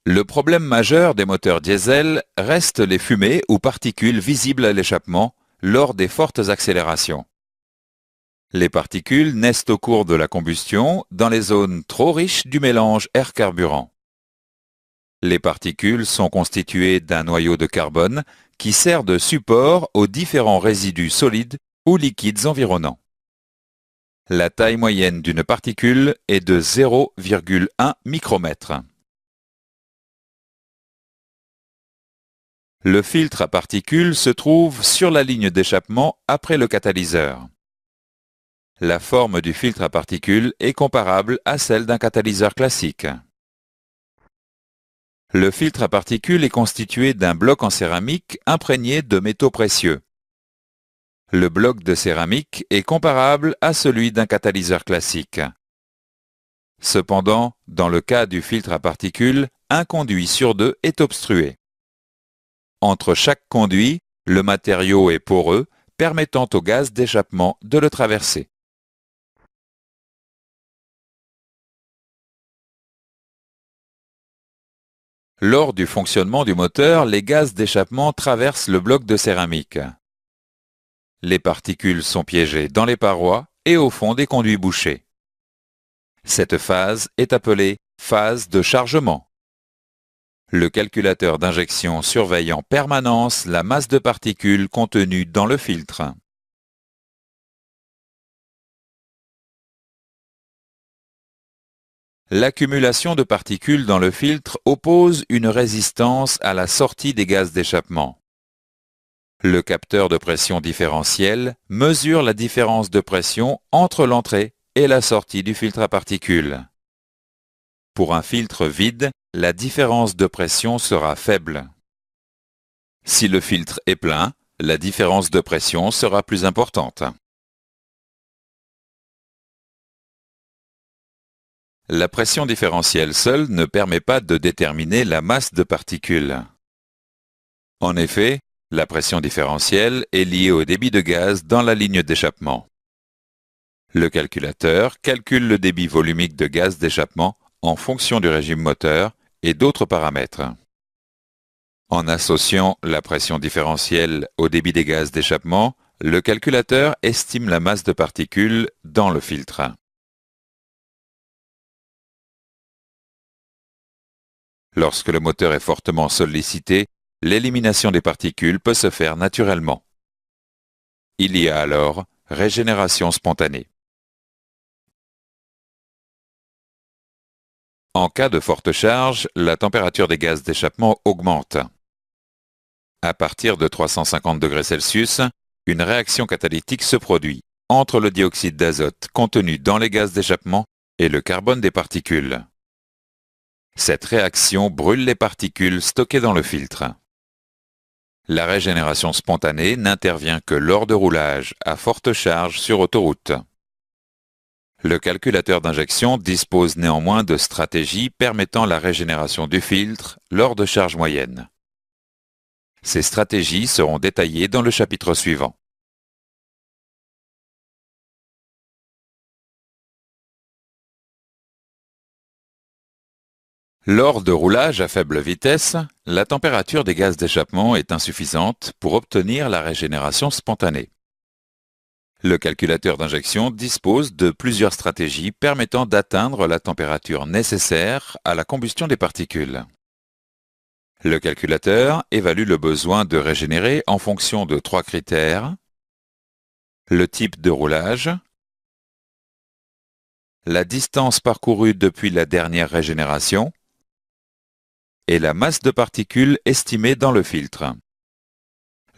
Le problème majeur des moteurs diesel reste les fumées ou particules visibles à l'échappement lors des fortes accélérations. Les particules naissent au cours de la combustion dans les zones trop riches du mélange air-carburant. Les particules sont constituées d'un noyau de carbone qui sert de support aux différents résidus solides ou liquides environnants. La taille moyenne d'une particule est de 0,1 micromètre. Le filtre à particules se trouve sur la ligne d'échappement après le catalyseur. La forme du filtre à particules est comparable à celle d'un catalyseur classique. Le filtre à particules est constitué d'un bloc en céramique imprégné de métaux précieux. Le bloc de céramique est comparable à celui d'un catalyseur classique. Cependant, dans le cas du filtre à particules, un conduit sur deux est obstrué. Entre chaque conduit, le matériau est poreux, permettant au gaz d'échappement de le traverser. Lors du fonctionnement du moteur, les gaz d'échappement traversent le bloc de céramique. Les particules sont piégées dans les parois et au fond des conduits bouchés. Cette phase est appelée phase de chargement. Le calculateur d'injection surveille en permanence la masse de particules contenue dans le filtre. L'accumulation de particules dans le filtre oppose une résistance à la sortie des gaz d'échappement. Le capteur de pression différentielle mesure la différence de pression entre l'entrée et la sortie du filtre à particules. Pour un filtre vide, la différence de pression sera faible. Si le filtre est plein, la différence de pression sera plus importante. La pression différentielle seule ne permet pas de déterminer la masse de particules. En effet, la pression différentielle est liée au débit de gaz dans la ligne d'échappement. Le calculateur calcule le débit volumique de gaz d'échappement en fonction du régime moteur et d'autres paramètres. En associant la pression différentielle au débit des gaz d'échappement, le calculateur estime la masse de particules dans le filtre. Lorsque le moteur est fortement sollicité, l'élimination des particules peut se faire naturellement. Il y a alors régénération spontanée. En cas de forte charge, la température des gaz d'échappement augmente. À partir de 350 degrés Celsius, une réaction catalytique se produit entre le dioxyde d'azote contenu dans les gaz d'échappement et le carbone des particules. Cette réaction brûle les particules stockées dans le filtre. La régénération spontanée n'intervient que lors de roulage à forte charge sur autoroute. Le calculateur d'injection dispose néanmoins de stratégies permettant la régénération du filtre lors de charges moyennes. Ces stratégies seront détaillées dans le chapitre suivant. Lors de roulage à faible vitesse, la température des gaz d'échappement est insuffisante pour obtenir la régénération spontanée. Le calculateur d'injection dispose de plusieurs stratégies permettant d'atteindre la température nécessaire à la combustion des particules. Le calculateur évalue le besoin de régénérer en fonction de 3 critères: le type de roulage, la distance parcourue depuis la dernière régénération et la masse de particules estimée dans le filtre.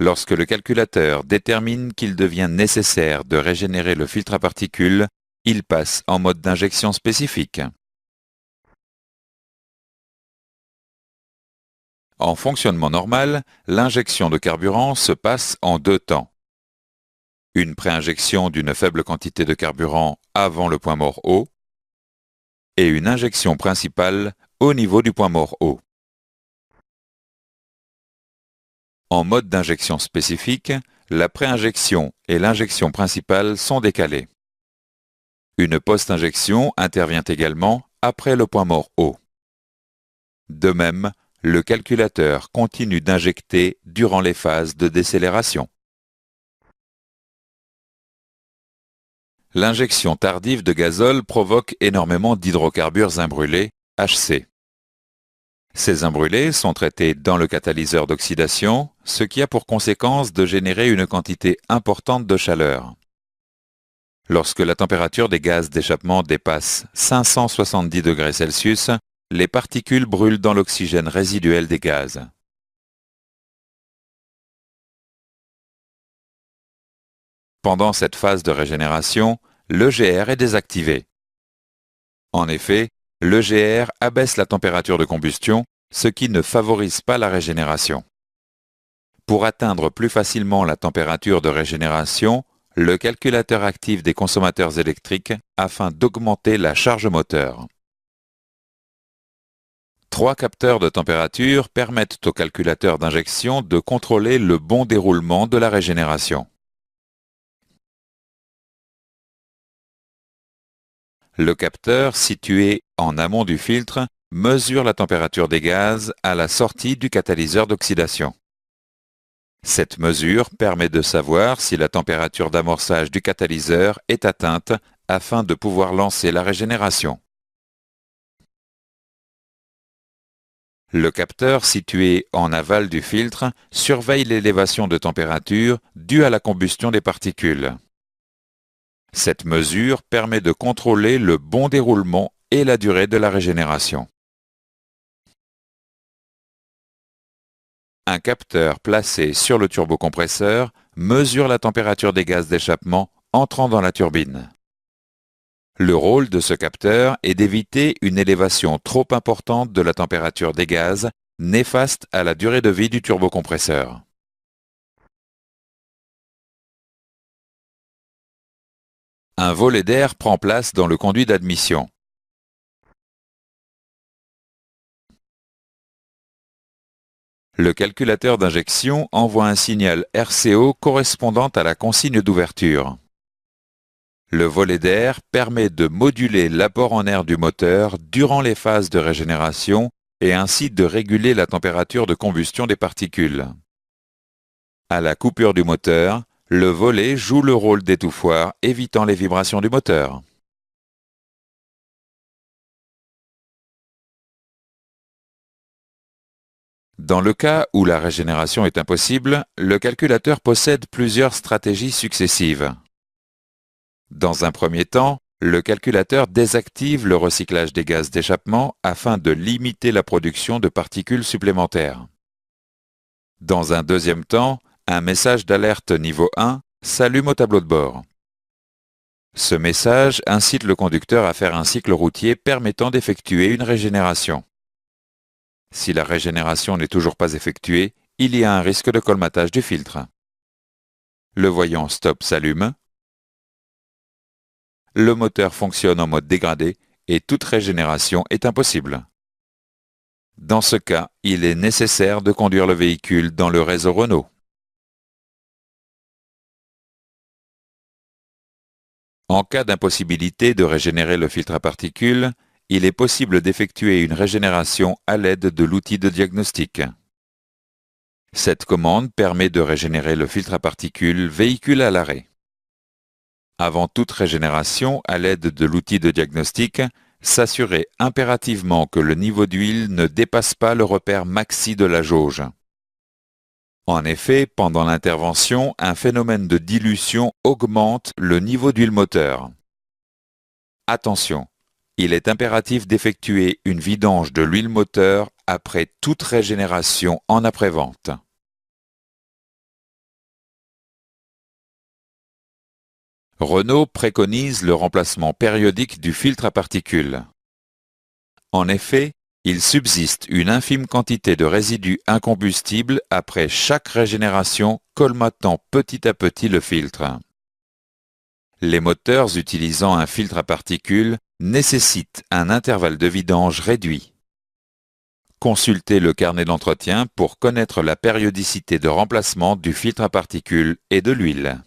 Lorsque le calculateur détermine qu'il devient nécessaire de régénérer le filtre à particules, il passe en mode d'injection spécifique. En fonctionnement normal, l'injection de carburant se passe en 2 temps. Une préinjection d'une faible quantité de carburant avant le point mort haut et une injection principale au niveau du point mort haut. En mode d'injection spécifique, la préinjection et l'injection principale sont décalées. Une post-injection intervient également après le point mort haut. De même, le calculateur continue d'injecter durant les phases de décélération. L'injection tardive de gazole provoque énormément d'hydrocarbures imbrûlés, HC. Ces imbrûlés sont traités dans le catalyseur d'oxydation, ce qui a pour conséquence de générer une quantité importante de chaleur. Lorsque la température des gaz d'échappement dépasse 570 degrés Celsius, les particules brûlent dans l'oxygène résiduel des gaz. Pendant cette phase de régénération, l'EGR est désactivé. En effet, l'EGR abaisse la température de combustion, ce qui ne favorise pas la régénération. Pour atteindre plus facilement la température de régénération, le calculateur active des consommateurs électriques afin d'augmenter la charge moteur. 3 capteurs de température permettent au calculateur d'injection de contrôler le bon déroulement de la régénération. Le capteur situé en amont du filtre mesure la température des gaz à la sortie du catalyseur d'oxydation. Cette mesure permet de savoir si la température d'amorçage du catalyseur est atteinte afin de pouvoir lancer la régénération. Le capteur situé en aval du filtre surveille l'élévation de température due à la combustion des particules. Cette mesure permet de contrôler le bon déroulement et la durée de la régénération. Un capteur placé sur le turbocompresseur mesure la température des gaz d'échappement entrant dans la turbine. Le rôle de ce capteur est d'éviter une élévation trop importante de la température des gaz, néfaste à la durée de vie du turbocompresseur. Un volet d'air prend place dans le conduit d'admission. Le calculateur d'injection envoie un signal RCO correspondant à la consigne d'ouverture. Le volet d'air permet de moduler l'apport en air du moteur durant les phases de régénération et ainsi de réguler la température de combustion des particules. À la coupure du moteur, le volet joue le rôle d'étouffoir, évitant les vibrations du moteur. Dans le cas où la régénération est impossible, le calculateur possède plusieurs stratégies successives. Dans un premier temps, le calculateur désactive le recyclage des gaz d'échappement afin de limiter la production de particules supplémentaires. Dans un deuxième temps, un message d'alerte niveau 1 s'allume au tableau de bord. Ce message incite le conducteur à faire un cycle routier permettant d'effectuer une régénération. Si la régénération n'est toujours pas effectuée, il y a un risque de colmatage du filtre. Le voyant stop s'allume. Le moteur fonctionne en mode dégradé et toute régénération est impossible. Dans ce cas, il est nécessaire de conduire le véhicule dans le réseau Renault. En cas d'impossibilité de régénérer le filtre à particules, il est possible d'effectuer une régénération à l'aide de l'outil de diagnostic. Cette commande permet de régénérer le filtre à particules véhicule à l'arrêt. Avant toute régénération à l'aide de l'outil de diagnostic, s'assurer impérativement que le niveau d'huile ne dépasse pas le repère maxi de la jauge. En effet, pendant l'intervention, un phénomène de dilution augmente le niveau d'huile moteur. Attention! Il est impératif d'effectuer une vidange de l'huile moteur après toute régénération en après-vente. Renault préconise le remplacement périodique du filtre à particules. En effet, il subsiste une infime quantité de résidus incombustibles après chaque régénération colmatant petit à petit le filtre. Les moteurs utilisant un filtre à particules nécessitent un intervalle de vidange réduit. Consultez le carnet d'entretien pour connaître la périodicité de remplacement du filtre à particules et de l'huile.